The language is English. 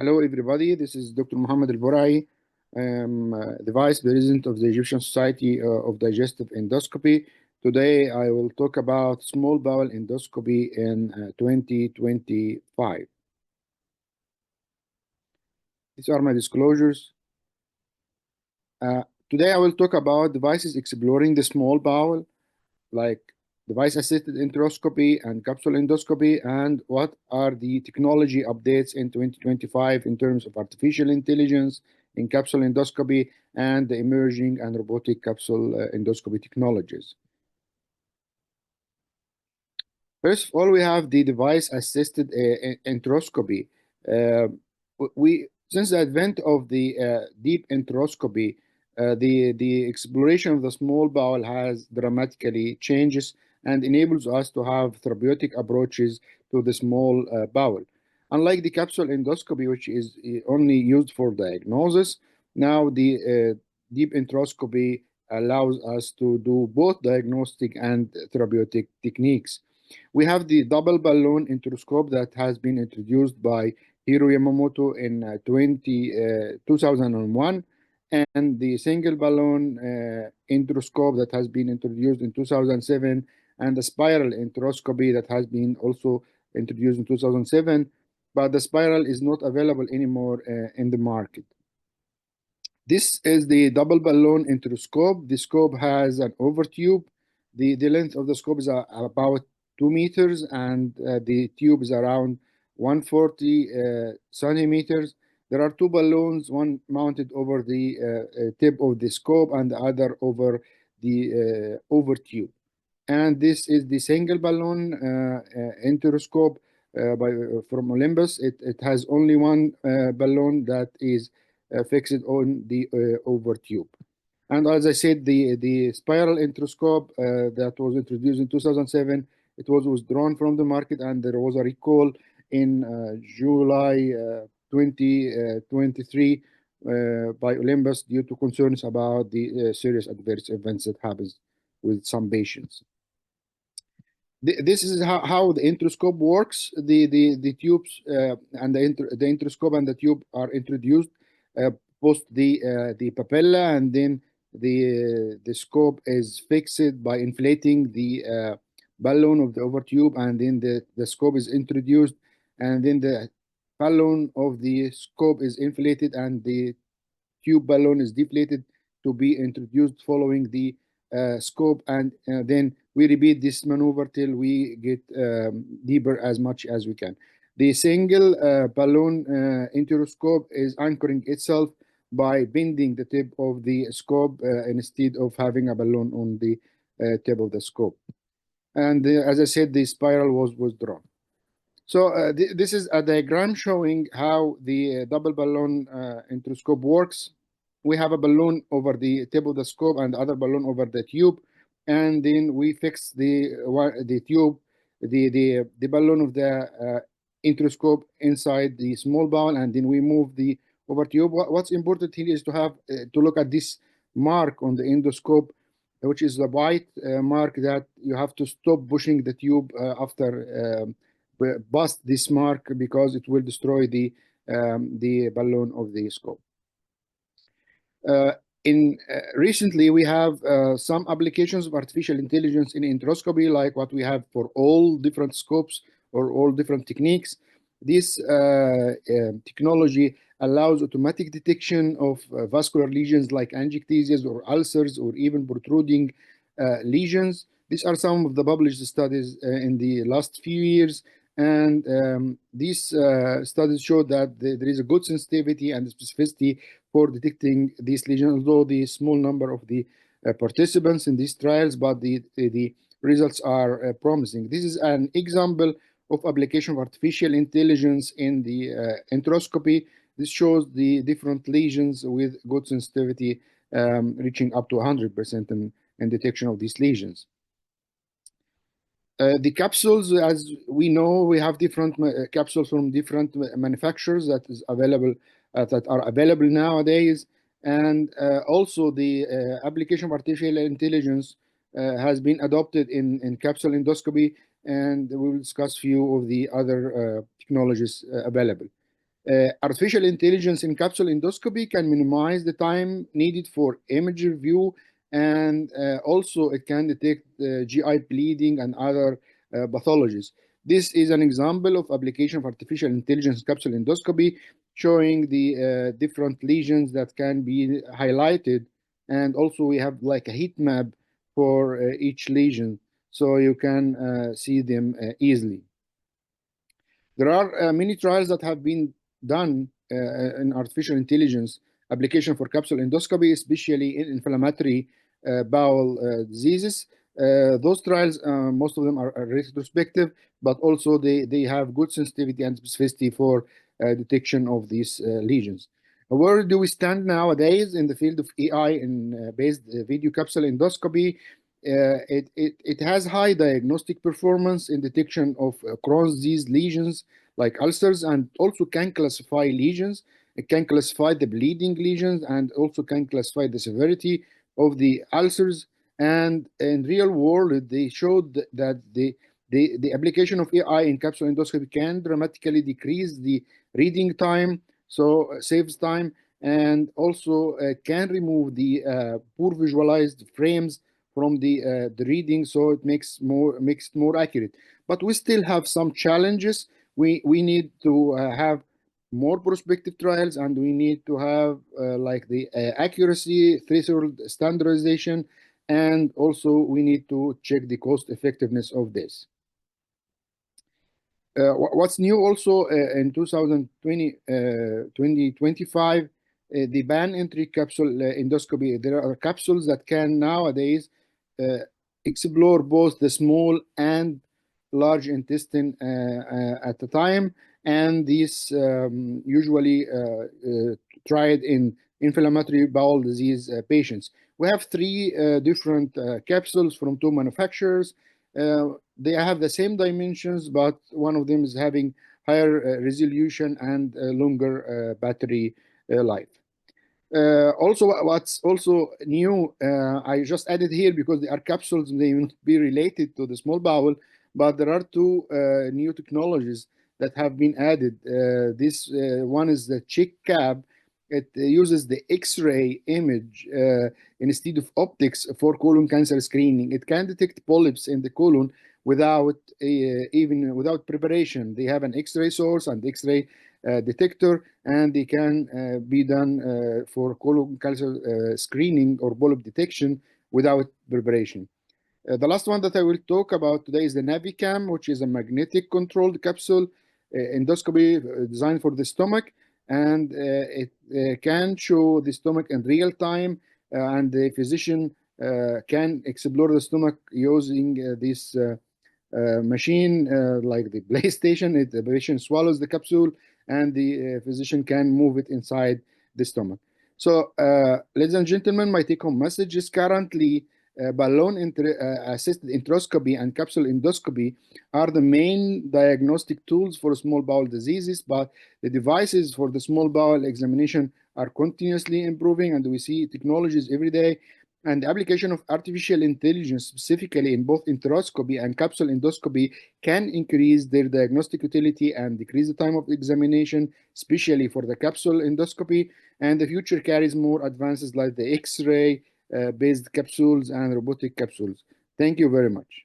Hello, everybody. This is Dr. Mohamed Alboraie. I'm the Vice President of the Egyptian Society of Digestive Endoscopy. Today, I will talk about small bowel endoscopy in 2025. These are my disclosures. Today, I will talk about devices exploring the small bowel, like device-assisted enteroscopy and capsule endoscopy, and what are the technology updates in 2025 in terms of artificial intelligence in capsule endoscopy and the emerging and robotic capsule endoscopy technologies. First of all, we have the device-assisted enteroscopy. Uh, since the advent of the deep enteroscopy, the exploration of the small bowel has dramatically changes and enables us to have therapeutic approaches to the small bowel. Unlike the capsule endoscopy, which is only used for diagnosis, now the deep enteroscopy allows us to do both diagnostic and therapeutic techniques. We have the double balloon enteroscope that has been introduced by Hiro Yamamoto in 2001, and the single balloon enteroscope that has been introduced in 2007, and the spiral enteroscopy that has been also introduced in 2007, but the spiral is not available anymore in the market. This is the double balloon enteroscope. The scope has an overtube. The length of the scope is about 2 meters, and the tube is around 140 centimeters. There are two balloons, one mounted over the tip of the scope and the other over the overtube. And this is the single balloon enteroscope from Olympus. It has only one balloon that is fixed on the over tube. And as I said, the spiral enteroscope that was introduced in 2007, it was withdrawn from the market, and there was a recall in July 2023 by Olympus due to concerns about the serious adverse events that happens with some patients. This is how the enteroscope works. The tubes and the enteroscope and the tube are introduced post the papilla, and then the scope is fixed by inflating the balloon of the overtube, and then the scope is introduced, and then the balloon of the scope is inflated, and the tube balloon is deflated to be introduced following the scope, and then we repeat this maneuver till we get deeper as much as we can. The single balloon enteroscope is anchoring itself by bending the tip of the scope instead of having a balloon on the tip of the scope. And as I said, the spiral was withdrawn. So this is a diagram showing how the double balloon enteroscope works. We have a balloon over the tip of the scope and the other balloon over the tube, and then we fix the tube, the balloon of the enteroscope inside the small bowel, and then we move the over tube. What's important here is to have to look at this mark on the endoscope, which is the white mark that you have to stop pushing the tube after bust this mark, because it will destroy the balloon of the scope. Recently, we have some applications of artificial intelligence in enteroscopy, like what we have for all different scopes or all different techniques. This technology allows automatic detection of vascular lesions like angiectasias or ulcers or even protruding lesions. These are some of the published studies in the last few years, and these studies show that there is a good sensitivity and specificity for detecting these lesions, although the small number of the participants in these trials, but the results are promising. This is an example of application of artificial intelligence in the enteroscopy. This shows the different lesions with good sensitivity, reaching up to 100% in detection of these lesions. The capsules, as we know, we have different capsules from different manufacturers that are available nowadays, and also the application of artificial intelligence has been adopted in capsule endoscopy, and we will discuss few of the other technologies available. Artificial intelligence in capsule endoscopy can minimize the time needed for image review, and also it can detect GI bleeding and other pathologies. This is an example of application of artificial intelligence capsule endoscopy, showing the different lesions that can be highlighted, and also we have like a heat map for each lesion, so you can see them easily. There are many trials that have been done in artificial intelligence application for capsule endoscopy, especially in inflammatory bowel diseases. Those trials, most of them are retrospective, but also they have good sensitivity and specificity for detection of these lesions. Where do we stand nowadays in the field of AI and based video capsule endoscopy? It has high diagnostic performance in detection of Crohn's disease lesions like ulcers, and also can classify lesions. It can classify the bleeding lesions and also can classify the severity of the ulcers. And in real world, they showed that the application of AI in capsule endoscopy can dramatically decrease the reading time, so saves time, and also can remove the poor visualized frames from the reading, so it makes it more accurate. But we still have some challenges. We need to have more prospective trials, and we need to have like the accuracy threshold standardization, and also we need to check the cost effectiveness of this. What's new also in 2025, the ban entry capsule endoscopy. There are capsules that can nowadays uh, explore both the small and large intestine at a time, and these usually tried in inflammatory bowel disease patients. We have three different capsules from two manufacturers. They have the same dimensions, but one of them is having higher resolution and longer battery life. Also, what's also new, I just added here because they are capsules, they will not be related to the small bowel, but there are two new technologies that have been added. This one is the check cab. It uses the X-ray image instead of optics for colon cancer screening. It can detect polyps in the colon without even without preparation. They have an X-ray source and X-ray detector, and they can be done for colon cancer screening or polyp detection without preparation. The last one that I will talk about today is the Navicam, which is a magnetic controlled capsule endoscopy designed for the stomach, and it can show the stomach in real time, and the physician can explore the stomach using this machine like the PlayStation. The patient swallows the capsule, and the physician can move it inside the stomach. So, ladies and gentlemen, my take-home message is currently balloon assisted enteroscopy and capsule endoscopy are the main diagnostic tools for small bowel diseases, but the devices for the small bowel examination are continuously improving, and we see technologies every day. And the application of artificial intelligence, specifically in both enteroscopy and capsule endoscopy, can increase their diagnostic utility and decrease the time of examination, especially for the capsule endoscopy. And the future carries more advances like the X-ray based capsules and robotic capsules. Thank you very much.